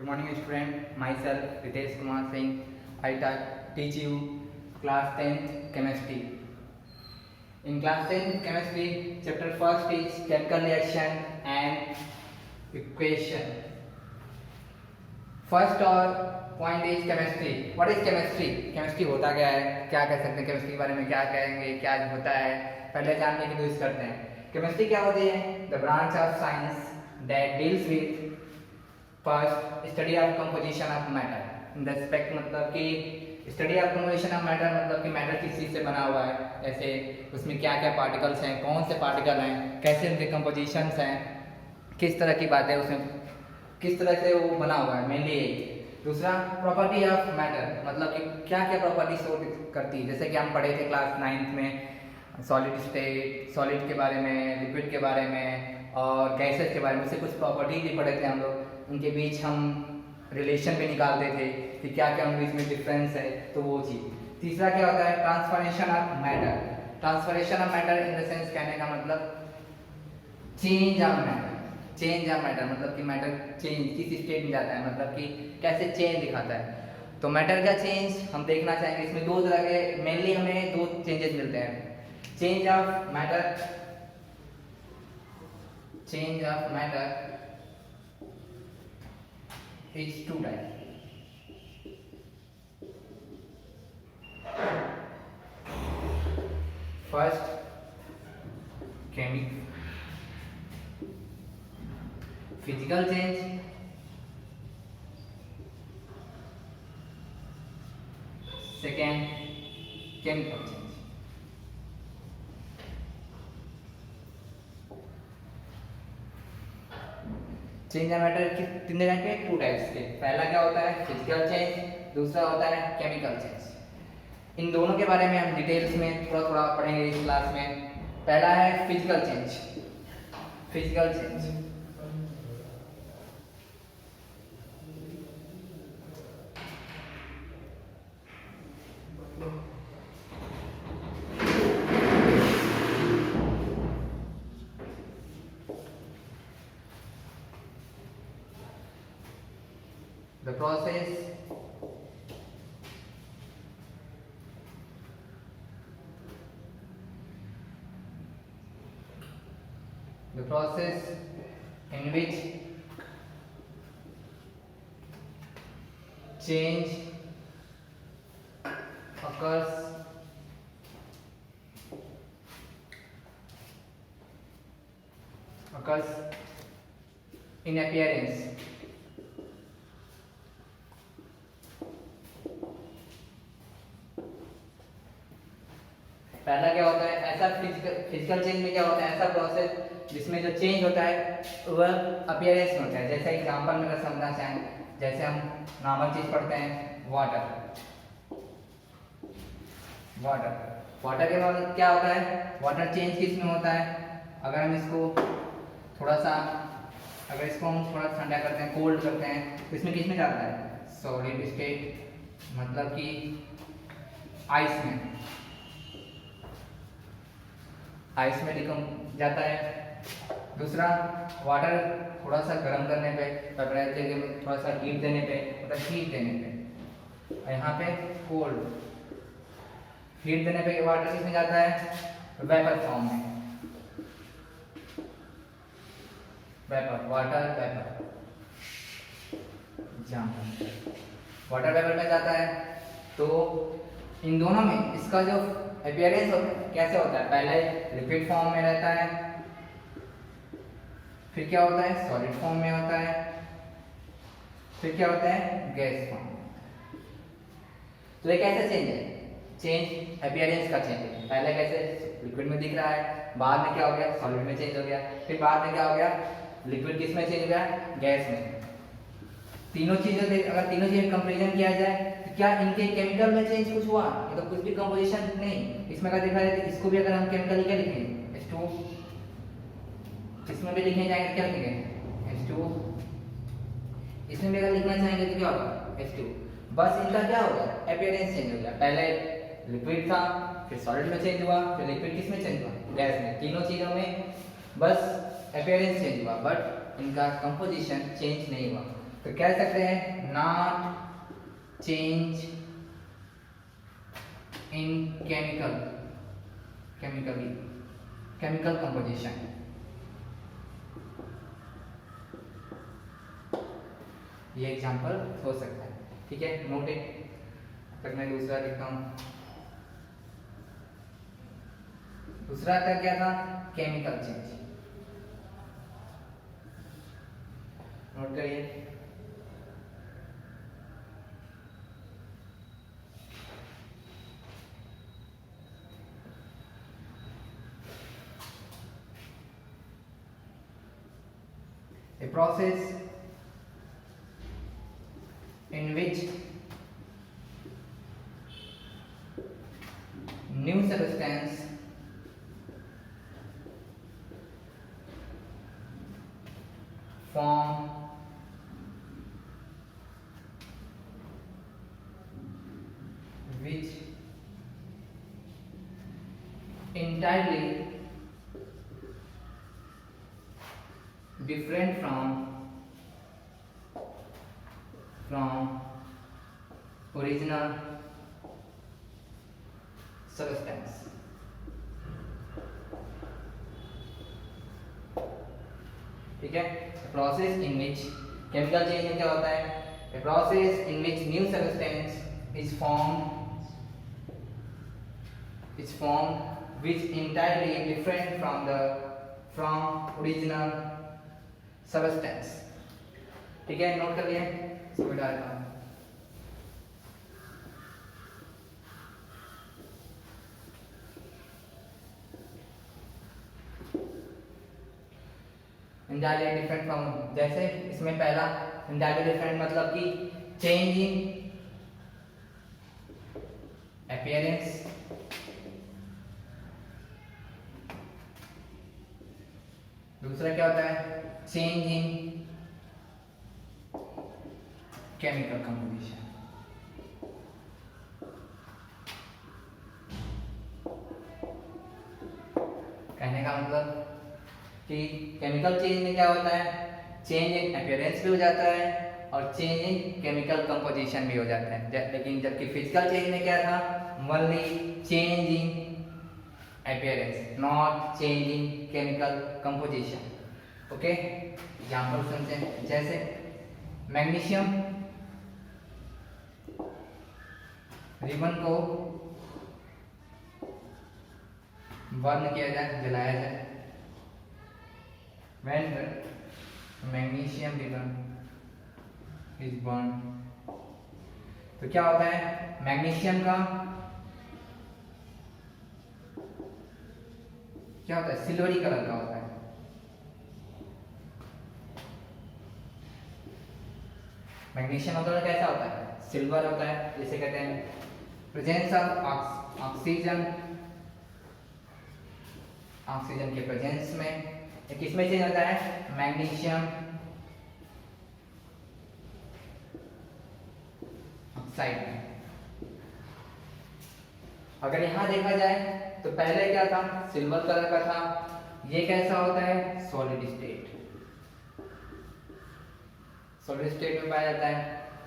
Good morning, student. Myself, Ritesh Kumar Singh. I teach you class 10th chemistry. In class 10th chemistry, chapter first is chemical reaction and equation. First और point is chemistry. What is chemistry? Chemistry होता क्या है? क्या कह सकते हैं chemistry के बारे में? क्या कहेंगे? क्या होता है? पहले जानने की कोशिश करते हैं. Chemistry क्या होती है? The branch of science that deals with first study of composition of matter in respect मतलब कि study of composition of matter मतलब कि मैटर किस चीज़ से बना हुआ है, जैसे उसमें क्या क्या पार्टिकल्स हैं, कौन से पार्टिकल हैं, कैसे उनके कंपोजिशंस हैं, किस तरह की बातें उसमें किस तरह से वो बना हुआ है, मेनली यही. दूसरा प्रॉपर्टी ऑफ मैटर मतलब कि क्या क्या प्रॉपर्टी शो करती है, जैसे कि हम पढ़े थे क्लास 9th में सॉलिड स्टेट, सॉलिड के बारे में, लिक्विड के बारे में और गैसेस के बारे में. उससे कुछ प्रॉपर्टीज भी पढ़े थे हम लोग. उनके बीच हम रिलेशन भी निकालते थे कि क्या क्या उनके बीच में डिफरेंस है, तो वो चीज़. तीसरा क्या होता है? Transformation of matter. Transformation of matter in the sense कहने का मतलब change of matter. Change of matter मतलब कि मैटर चेंज किस स्टेट में जाता है, मतलब कि कैसे चेंज दिखाता है. तो मैटर का चेंज हम देखना चाहेंगे. इसमें दो तरह के मेनली हमें दो चेंजेस मिलते हैं. Change of matter, change of matter is two types. First, physical change. Second, chemical change. Change of matter कितने टाइप के? टू टाइप्स के. पहला क्या होता है? Physical change. दूसरा होता है केमिकल चेंज. इन दोनों के बारे में हम डिटेल्स में थोड़ा थोड़ा पढ़ेंगे इस क्लास में. पहला है physical change. Physical change the process in which change occurs in appearance. पहला क्या होता है? ऐसा फिजिकल चेंज में क्या होता है? ऐसा प्रोसेस जिसमें जो चेंज होता है वह अपीयरेंस में होता है. जैसे एग्जांपल में अगर समझना चाहें, जैसे हम नॉर्मल चीज पढ़ते हैं वाटर. वाटर के बाद क्या होता है? वाटर चेंज किस में होता है? अगर हम इसको थोड़ा सा हम थोड़ा ठंडा करते हैं, कोल्ड करते हैं, तो इसमें किस में जाता है? सॉलिड स्टेट मतलब कि आइस में. आइस में जाता है. दूसरा, वाटर थोड़ा सा गर्म करने पे, टेम्परेचर के थोड़ा सा हीट देने पे, मतलब हीट देने पे, और यहाँ पे कोल्ड हीट देने पे वाटर किसमें जाता है? वेपर फॉर्म में. Vapour, water vapour, water vapour में जाता है. तो इन दोनों में इसका जो अपीयरेंस कैसे होता है? पहले लिक्विड फॉर्म में रहता है, फिर क्या होता है? सॉलिड फॉर्म में होता है, फिर क्या होता है? Gas form. तो ये कैसे चेंज है? चेंज अपीयरेंस का चेंज है. पहले कैसे लिक्विड में दिख रहा है, बाद में क्या हो गया? सॉलिड में चेंज हो गया, फिर बाद में क्या हो गया? लिक्विड किस में चेंज हो गया? गैस में. तीनों चीजें अगर तीनों चीजें कंपैरिजन किया जाए तो क्या इनके केमिकल में चेंज कुछ हुआ? ये तो कुछ भी कंपोजिशन नहीं. इसमें क्या दिखा है? इसको भी अगर हम केमिकल क्या लिखेंगे? H2. इसमें भी लिखने जाएंगे क्या लिखेंगे? H2. इसमें भी अगर लिखना चाहेंगे तो क्या होगा? H2. बस इनका क्या होगा? अपीयरेंस चेंज हो गया. पहले लिक्विड था, फिर सॉलिड में चेंज हुआ, फिर लिक्विड किस में चेंज हुआ? गैस में. तीनों चीजों में बस अपीयरेंस चेंज हुआ, बट इनका कंपोजिशन चेंज नहीं हुआ. तो कह सकते हैं not change in chemical composition. ये एग्जांपल हो सकता है, ठीक है, नोट इट। तक मैं दूसरा लिखता हूँ। दूसरा का क्या था, केमिकल चेंज। नोट करिए, a process in which new substance form which entirely different from original substance। ठीक है, process in which chemical change में क्या होता है, a process in which new substance is formed which entirely different from original substance। ठीक है, note कर लिया, इसको डालता हूँ। entirely different from, जैसे इसमें पहला entirely different मतलब कि change in appearance, दूसरा क्या होता है, change in chemical composition। कहने का मतलब कि केमिकल चेंज में क्या होता है, चेंज इन अपीयरेंस भी हो जाता है और चेंज इन केमिकल कंपोजिशन भी हो जाता है। लेकिन जबकि फिजिकल चेंज में क्या था, only change in appearance, not change in chemical composition. Okay, example सुनते हैं। जैसे मैग्नीशियम रिबन को बर्न किया जाए, जलाया जाए। When the magnesium ribbon is burned, तो क्या होता है, मैग्नीशियम का क्या होता है, सिल्वरी कलर का होता है। मैग्नीशियम का कलर कैसा होता है, सिल्वर होता है। जिसे कहते हैं प्रेजेंस ऑफ ऑक्सीजन के प्रेजेंस में किसमें चेंज होता है, मैग्नीशियम ऑक्साइड में। अगर यहां देखा जाए तो पहले क्या था, सिल्वर कलर का था। ये कैसा होता है, सॉलिड स्टेट में पाया जाता है।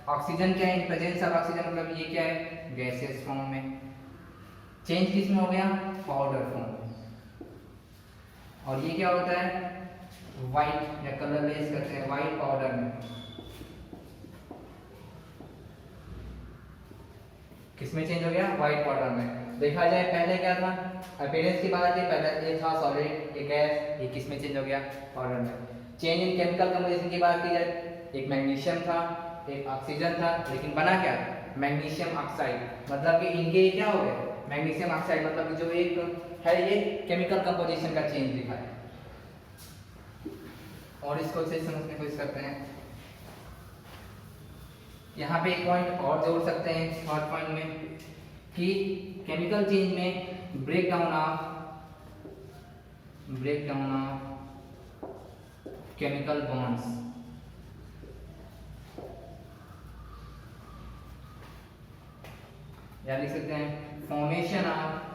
ऑक्सीजन क्या है, प्रेजेंस ऑफ ऑक्सीजन मतलब ये क्या है, गैसियस फॉर्म में। चेंज किसमें हो गया, पाउडर फॉर्म में। और ये क्या होता है, व्हाइट या कलरलेस करते हैं, व्हाइट पाउडर में। किसमें चेंज हो गया, व्हाइट पाउडर में। देखा जाए पहले क्या था, अपीयरेंस की बात है, पहले ये था सॉलिड, ये गैस, ये किसमें चेंज हो गया, पाउडर में। चेंज इन केमिकल कंपोजिशन की बात की जाए, एक मैग्नीशियम था, एक ऑक्सीजन था, लेकिन बना क्या, मैग्नीशियम ऑक्साइड। मतलब कि इनके क्या हो गए, मैग्नीशियम ऑक्साइड, मतलब कि जो एक है ये केमिकल कंपोजिशन का चेंज दिखा है। और इसको अच्छे से समझने की कोशिश करते हैं। यहाँ पे एक पॉइंट और जोड़ सकते हैं थर्ड पॉइंट में कि केमिकल चेंज में break down of chemical bonds, या लिख सकते हैं formation of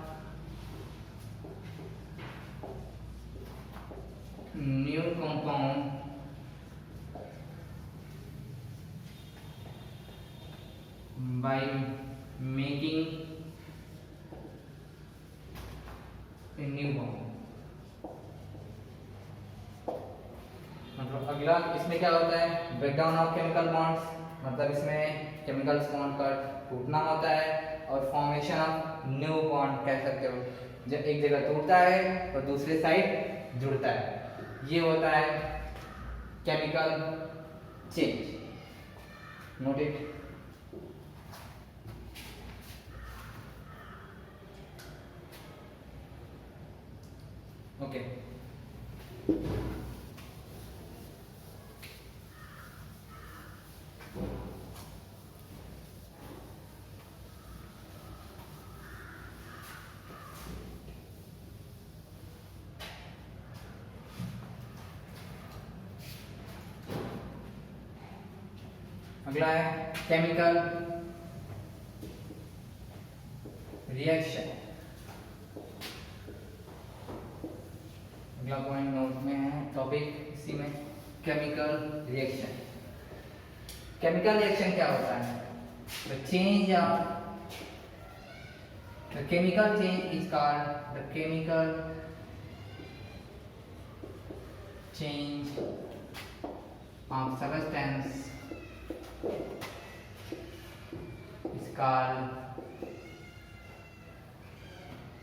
new compound by making a new bond। मतलब अगला इसमें क्या होता है, ब्रेकडाउन ऑफ केमिकल बॉन्ड्स, मतलब इसमें केमिकल्स बॉन्ड का टूटना होता है, और फॉर्मेशन ऑफ न्यू बॉन्ड कह सकते हो, जब एक जगह टूटता है और दूसरे साइड जुड़ता है, ये होता है chemical change. Note it. Okay, अगला है केमिकल रिएक्शन। अगला पॉइंट नोट में है, टॉपिक इसी में, केमिकल रिएक्शन। केमिकल रिएक्शन क्या होता है? The change of the chemical change is called the chemical change of substance is called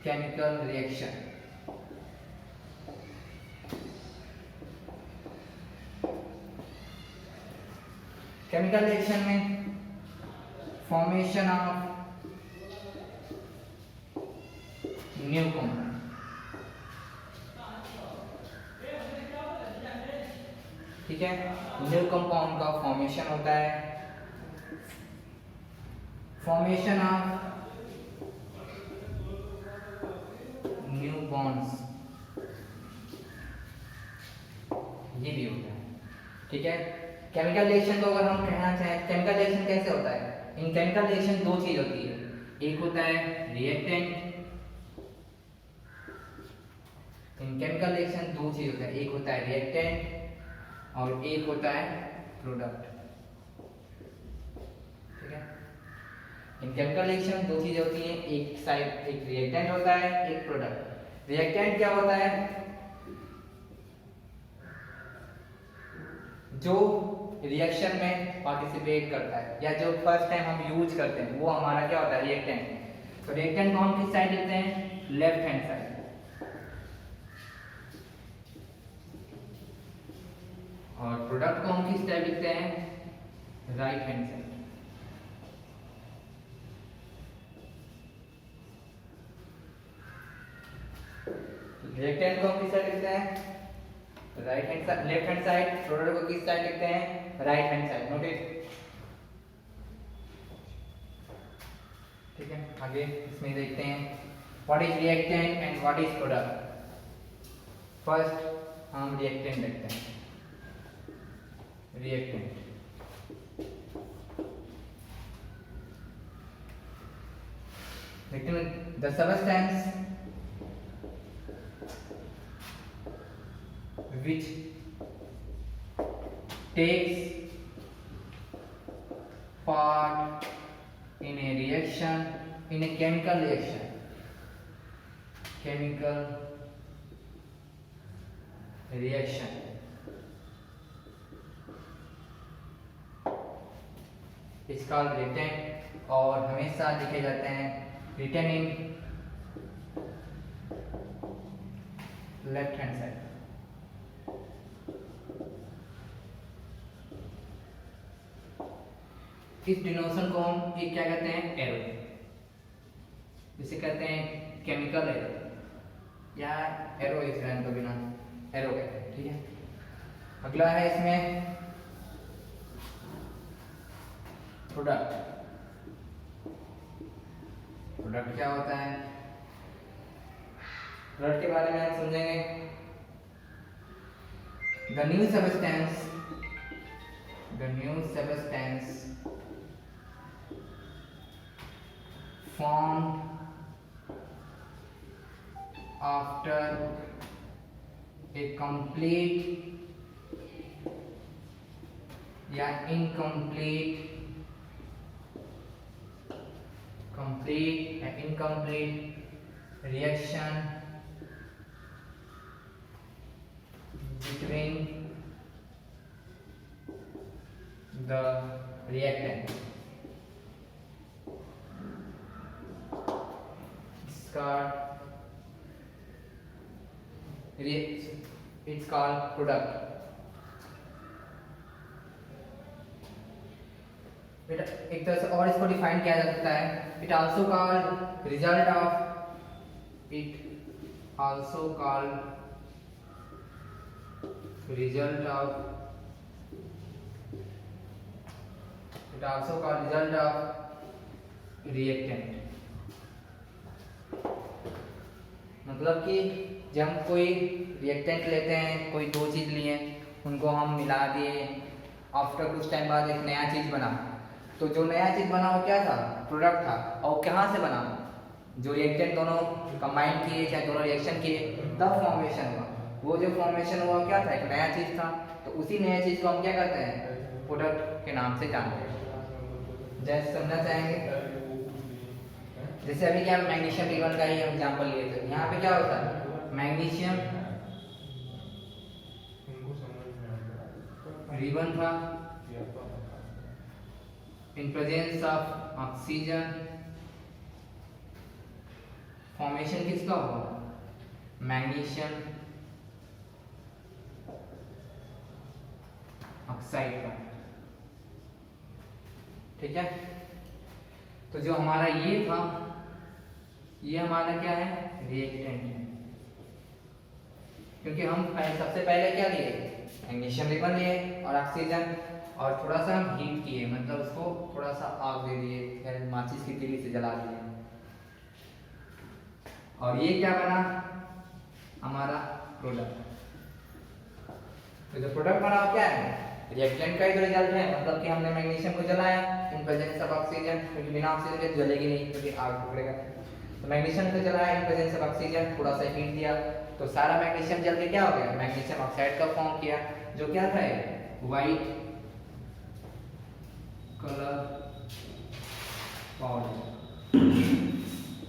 chemical reaction। Chemical reaction में फॉर्मेशन ऑफ न्यू कंपाउंड, ठीक है, न्यू कंपाउंड का फॉर्मेशन होता है, फॉर्मेशन ऑफ न्यू बॉन्ड्स, ये भी होता है, ठीक है। केमिकल रिएक्शन को अगर हम कहना चाहें, केमिकल रिएक्शन कैसे होता है? इन केमिकल रिएक्शन दो चीज होती है, एक होता है रिएक्टेंट, इन केमिकल रिएक्शन दो चीज होता है, एक होता है रिएक्टेंट और एक होता है प्रोडक्ट, ठीक है। इन केमिकल रिएक्शन दो चीजें होती हैं, एक साइड एक रिएक्टेंट होता है, एक प्रोडक्ट। रिएक्टेंट क्या होता है? जो रिएक्शन में पार्टिसिपेट करता है या जो फर्स्ट टाइम हम यूज करते हैं, वो हमारा क्या होता है? रिएक्टेंट। तो रिएक्टेंट को हम किस साइड लिखते हैं? Left hand side. और प्रोडक्ट को हम किस साइड लिखते हैं? Right hand side. रिएक्टेंट को हम किस साइड लिखते हैं? Right hand side, left hand side. Product को किस साइड लिखते हैं? Right hand side. Note it, ठीक है। आगे इसमें देखते हैं what is reactant and what is product. First हम रिएक्टेंट देखते हैं। रिएक्टेंट देखते हैं, the substance which takes part in a reaction, in a chemical reaction, chemical reaction is called reactant, और हमेशा लिखे जाते हैं written in left hand side। इस डिनोशन को हम एक क्या कहते हैं? एरो, जिसे कहते हैं केमिकल एरो या एरो इस लाइन को बिना एरो कहते हैं, ठीक है। अगला है इसमें प्रोडक्ट। प्रोडक्ट क्या होता है? प्रोडक्ट के बारे में हम समझेंगे। The new substance, the new substance formed after a complete या incomplete complete and incomplete reaction between the reactant. It's called product. एक तरह से और इसको डिफाइन किया जा सकता है, it also called result of reactant. मतलब कि जब हम कोई रिएक्टेंट लेते हैं, कोई दो चीज लिए, उनको हम मिला दिए, आफ्टर कुछ टाइम बाद एक नया चीज बना, तो जो नया चीज बना वो क्या था? प्रोडक्ट था। और कहाँ से बना? जो रिएक्टेंट दोनों कंबाइन किए, चाहे दोनों रिएक्शन किए, तब फॉर्मेशन हुआ। वो जो फॉर्मेशन हुआ क्या था? एक नया चीज था। तो उसी नए चीज को हम क्या करते हैं? प्रोडक्ट के नाम से जानते हैं। जैसे समझना चाहेंगे, जैसे अभी क्या मैग्नीशियम रिबन का ही एग्जांपल लिए थे। यहाँ पे क्या होता है? मैग्नीशियम रिबन था in presence of oxygen, formation किसका हुआ? मैग्नीशियम ऑक्साइड का। ठीक है, तो जो हमारा ये था, ये हमारा क्या है? रिएक्टेंट है। क्योंकि हम सबसे पहले क्या लिए? मैग्नीशियम रिबन लिए और ऑक्सीजन, और थोड़ा सा हम हीट किए, मतलब उसको थोड़ा सा आग दे दिए, माचिस की तीली से जला दिए, और ये क्या बना? हमारा प्रोडक्ट। तो जो प्रोडक्ट बना वो क्या है? रिएक्टेंट का ही तो रिजल्ट है। मतलब कि हमने मैग्नीशियम को जलाया इन प्रेजेंस ऑफ ऑक्सीजन, क्योंकि बिना ऑक्सीजन के जलेगी नहीं, क्योंकि आग पकड़ेगा। तो मैग्नीशियम को जलाया इन प्रेजेंस ऑफ ऑक्सीजन, थोड़ा सा हीट दिया, तो सारा मैग्नीशियम जल के क्या हो गया? मैग्नीशियम ऑक्साइड का फॉर्म किया, जो क्या था? White colour powder.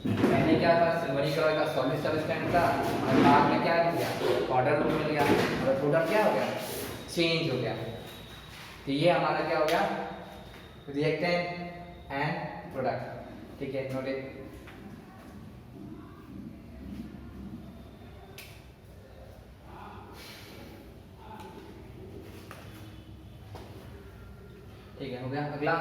पहले क्या था? सिल्वरी कलर का सॉलिड सब्सटेंस था, और बाद में क्या किया? पाउडर रूप मिल गया, और प्रोडक्ट क्या हो गया? चेंज हो गया। तो ये हमारा क्या हो गया? Reactant and product. ठीक है, नोट इट। ठीक है, हो गया। अगला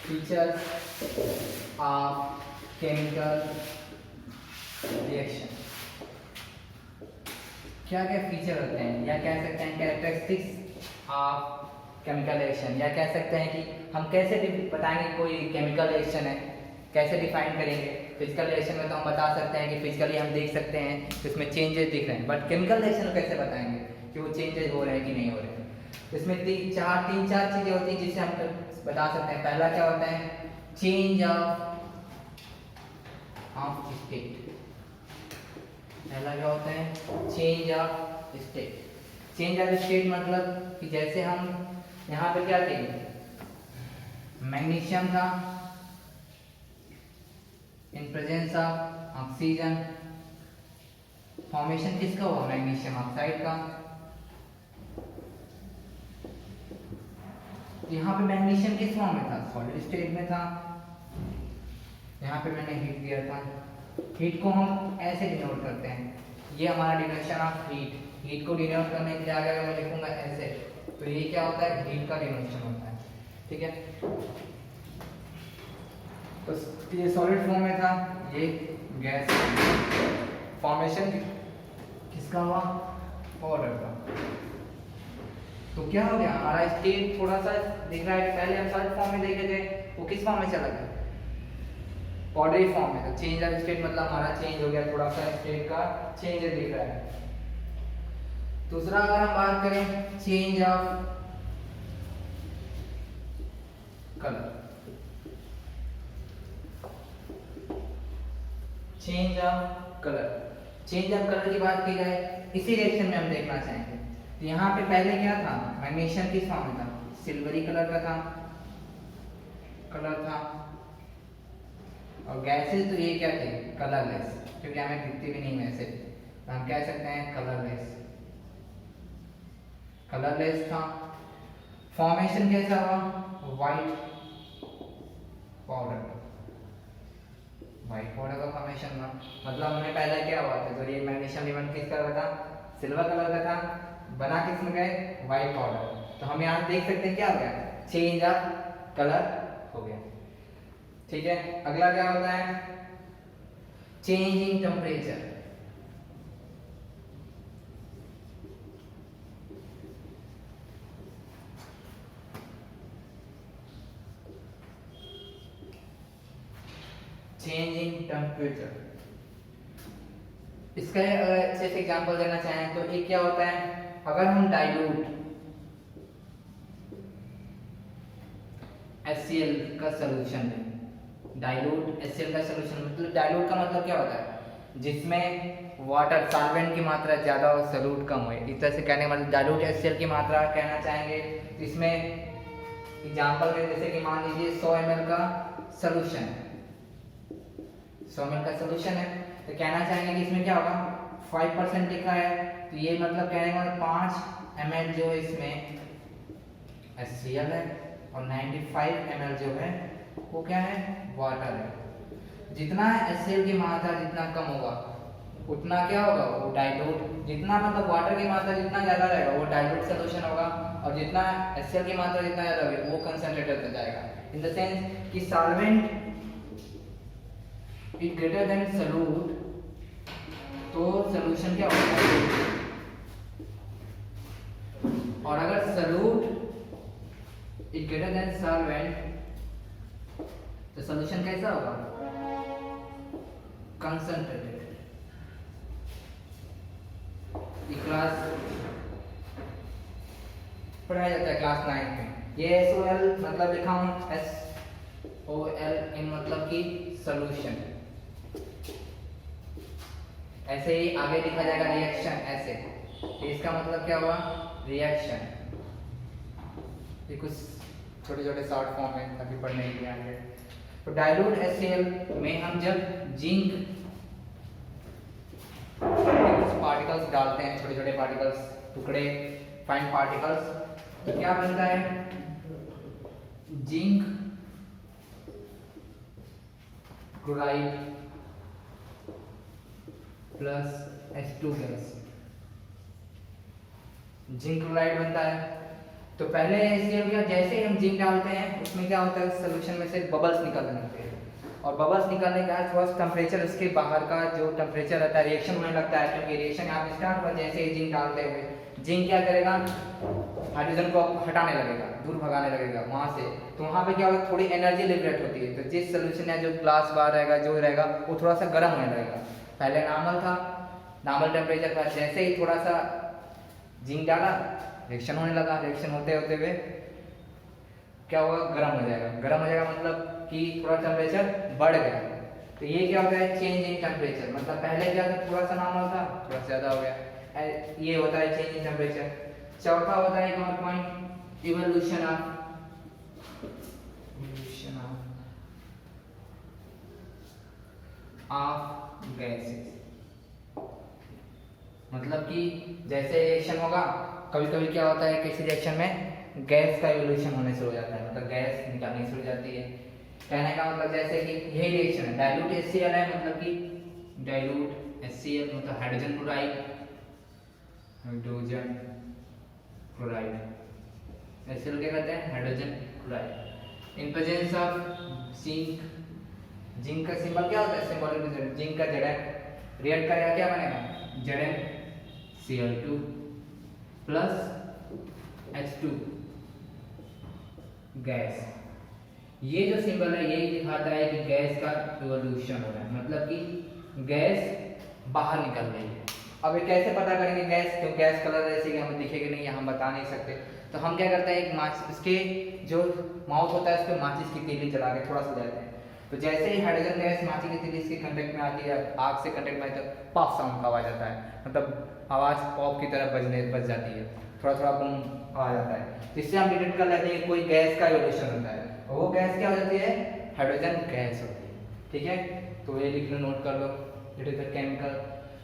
फीचर्स ऑफ केमिकल रिएक्शन। क्या क्या फीचर होते हैं, या कह सकते हैं कैरेक्टरिस्टिक्स ऑफ केमिकल रिएक्शन, या कह सकते हैं कि हम कैसे बताएंगे कोई केमिकल रिएक्शन है, कैसे डिफाइन करेंगे। फिजिकल रिएक्शन में तो हम बता सकते हैं कि फिजिकली हम देख सकते हैं कि उसमें चेंजेस दिख रहे हैं, बट केमिकल रिएक्शन में कैसे बताएंगे कि वो चेंजेस हो रहे हैं कि नहीं हो रहे हैं। इसमें तीन चार चीजें होती हैं जिससे हम बता सकते हैं। पहला क्या होता है? Change of state. पहला क्या होता है? Change of state. Change of state मतलब कि जैसे हम यहाँ पे क्या थे? मैग्नीशियम था in presence of oxygen, formation किसका हुआ? मैग्नीशियम ऑक्साइड का। यहाँ पे मैग्नीशियम किस फॉर्म में था? सॉलिड स्टेट में था। यहाँ पे मैंने हीट दिया था। हीट को हम ऐसे डिनोट करते हैं, ये हमारा डिनोशन ऑफ हीट। हीट को डिनोट करने के लिए आगे मैं लिखूंगा ऐसे, तो ये क्या होता है? हीट का डिनोशन होता है। ठीक है, तो ये सॉलिड फॉर्म में था, ये गैस। फॉर्मेशन किसका हुआ? पाउडर का। तो क्या हो गया? हमारा स्टेट थोड़ा सा दिख रहा है। पहले हम सॉलिड फॉर्म में देखे थे, वो किस फॉर्म में चला गया? पाउडरी फॉर्म में। तो चेंज ऑफ स्टेट मतलब हमारा चेंज हो गया, थोड़ा सा स्टेट का चेंज दिख रहा है। दूसरा अगर हम बात करें change of colour, change of colour. Change of colour की बात की जाए इसी रिएक्शन में हम देखना चाहेंगे। तो यहाँ पे पहले क्या था, मैग्नीशियम किस फॉर्म में था, सिल्वरी कलर का था, और गैसेस तो ये क्या थे, कलरलेस, क्योंकि हमें दिखती भी नहीं वैसे, तो हम कह सकते हैं कलरलेस। कलरलेस था। फॉर्मेशन कैसा हुआ, व्हाइट पाउडर, व्हाइट पाउडर का फॉर्मेशन हुआ। मतलब हमें पहले क्या हुआ था, जो ये मैग्नीशियम इवन किस कलर का था, सिल्वर कलर का था, बना किस में गए, व्हाइट पाउडर। तो हम यहाँ देख सकते हैं क्या हो गया, चेंज ऑफ कलर हो गया। ठीक है, अगला क्या होता है, change in temperature. Change in temperature, इसका अगर अच्छे से एग्जांपल देना चाहें तो ये क्या होता है, अगर हम डाइल्यूट HCl का सॉल्यूशन लें, डाइल्यूट HCl का सॉल्यूशन, मतलब डाइल्यूट का मतलब क्या होता है, जिसमें वाटर सॉल्वेंट की मात्रा ज्यादा और सॉल्यूट कम हो। इस तरह से कहने का मतलब डाइल्यूट HCl की मात्रा कहना चाहेंगे। तो इसमें एग्जांपल में जैसे कि मान लीजिए 100 ml का सॉल्यूशन है, 100 ml का सॉल्यूशन है, तो कहना चाहेंगे कि इसमें क्या होगा, 5% लिखा है, तो ये मतलब कहने का 5 ml जो है इसमें HCl है, और 95 ml जो है वो क्या है, वाटर है। जितना HCl की मात्रा जितना कम होगा उतना क्या होगा, वो डाइल्यूट, जितना मतलब वाटर की मात्रा जितना ज्यादा रहेगा वो डाइल्यूट सॉल्यूशन होगा, और जितना HCl की मात्रा जितना ज्यादा होगी वो कंसंट्रेटेड हो जाएगा। इन द सेंस कि solvent is greater than solute, तो सॉल्यूशन क्या होगा, और अगर solute is greater than solvent तो सॉल्यूशन कैसा होगा, कंसंट्रेटेड। ये क्लास पढ़ाया जाता है क्लास 9 में। ये SOL मतलब लिखा हूं SOL इन मतलब की सॉल्यूशन। ऐसे ही आगे लिखा जाएगा रिएक्शन ऐसे, तो इसका मतलब क्या हुआ, रिएक्शन। ये कुछ छोटे छोटे शॉर्ट फॉर्म में अभी पढ़ने के लिए आगे। तो डाइल्यूट HCl में हम जब जिंक पार्टिकल्स डालते हैं, छोटे छोटे पार्टिकल्स, टुकड़े, फाइन पार्टिकल्स, तो क्या बनता है, zinc chloride plus H2 gas, zinc chloride बनता है। तो पहले HCl का जैसे ही हम जिंक डालते हैं उसमें क्या होता है, सॉल्यूशन में से बबल्स निकलने लगते हैं, और बबल्स निकलने के बाद थोड़ा सा टेम्परेचर, उसके बाहर का जो टेम्परेचर रहता है, रिएक्शन होने लगता है। क्योंकि रिएक्शन यहाँ पे स्टार्ट हुआ जैसे ही जिंक डालते हुए, जिंक क्या करेगा, हाइड्रोजन को हटाने लगेगा, दूर भगाने लगेगा वहां से। तो वहां पे क्या होगा, थोड़ी एनर्जी लिबरेट होती है। तो जिस सोल्यूशन या जो ग्लास बार रहेगा, जो रहेगा, वो थोड़ा सा गर्म होने लगेगा। पहले नॉर्मल था, नॉर्मल टेम्परेचर पर, जैसे ही थोड़ा सा जिंक डाला, रिएक्शन होने लगा, रिएक्शन होते होते हुए क्या होगा, गर्म हो जाएगा। गर्म हो जाएगा मतलब कि थोड़ा टेम्परेचर बढ़ गया। तो ये क्या होता है, चेंज इन टेम्परेचर, मतलब पहले क्या था, थोड़ा सा नॉर्मल था, थोड़ा सा ज्यादा हो गया, ये होता है चेंज इन टेम्परेचर। चौथा होता है एक और पॉइंट, इवोल्यूशन ऑफ गैसेस। मतलब कि जैसे रिएक्शन होगा, कभी कभी क्या होता है, किसी रिएक्शन में गैस का इवोल्यूशन होने से हो जाता है, मतलब गैस निकलनी शुरू हो जाती है। कहने का मतलब जैसे कि यही रिएक्शन है, डाइल्यूट HCl है, मतलब कि डाइल्यूट HCl मतलब hydrogen chloride, hydrogen chloride, HCl क्या कहते हैं, hydrogen chloride. In presence of zinc, zinc का सिंबल क्या होता है, सिंबल जिंक का Zn, रिएक्ट करेगा क्या बनेगा, ZnCl2 प्लस H2 गैस। ये जो सिंबल है यही दिखाता है कि गैस का इवोल्यूशन हो रहा है, मतलब कि गैस बाहर निकल रही है। अब ये कैसे पता करेंगे गैस, क्योंकि गैस कलर ऐसे कि हमें दिखेगा नहीं या हम बता नहीं सकते। तो हम क्या करते हैं, एक माचिस, उसके जो माउथ होता है उस पर माचिस की तीली चला के थोड़ा सा जाते हैं, तो जैसे ही हाइड्रोजन गैस माचिस की तीली के कांटेक्ट में आती है, आग से कांटेक्ट में आती है, तो पॉप साउंड का आवाज आता है, मतलब आवाज पॉप की तरह बज जाती है, थोड़ा थोड़ा बूम आ जाता है, जिससे हम डिटेक्ट कर लेते हैं कि कोई गैस का इवोल्यूशन होता है, और वो गैस क्या हो जाती है, हाइड्रोजन गैस होती है। ठीक है, तो ये लिख लो, नोट कर लो, it is the chemical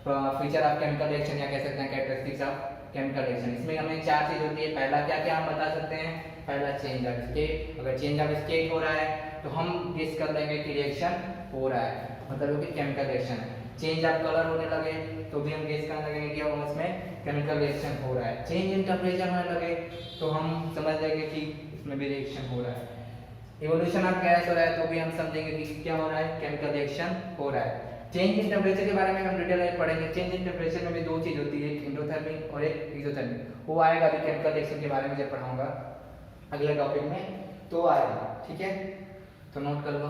feature of chemical reaction, या कह सकते हैं कैरेक्टरिस्टिक्स ऑफ केमिकल रिएक्शन। इसमें हमें 4 चीज होती है। पहला क्या क्या हम बता सकते हैं, पहला चेंज ऑफ स्टेट, अगर चेंज ऑफ स्टेट हो रहा है तो हम गेस कर लेंगे कि रिएक्शन हो रहा है, मतलब कि केमिकल रिएक्शन है। चेंज ऑफ कलर होने लगे तो भी हम गेस करने लगेंगे कि हम उसमें केमिकल रिएक्शन हो रहा है। चेंज इन टेम्परेचर होने लगे तो हम समझ लेंगे कि इसमें भी रिएक्शन हो रहा है। इवोल्यूशन ऑफ गैस हो रहा है तो भी हम समझेंगे कि क्या हो रहा है, केमिकल रिएक्शन हो रहा है। चेंज इन टेम्परेचर के बारे में हम डिटेल में पढ़ेंगे। चेंज इन टेम्परेचर में भी 2 चीज होती है, एक एंडोथर्मिक और एक एक्सोथर्मिक। वो आएगा अभी केमिकल रिएक्शन के बारे में जब पढ़ाऊंगा अगले टॉपिक में तो आएगा। ठीक है, तो नोट कर लो।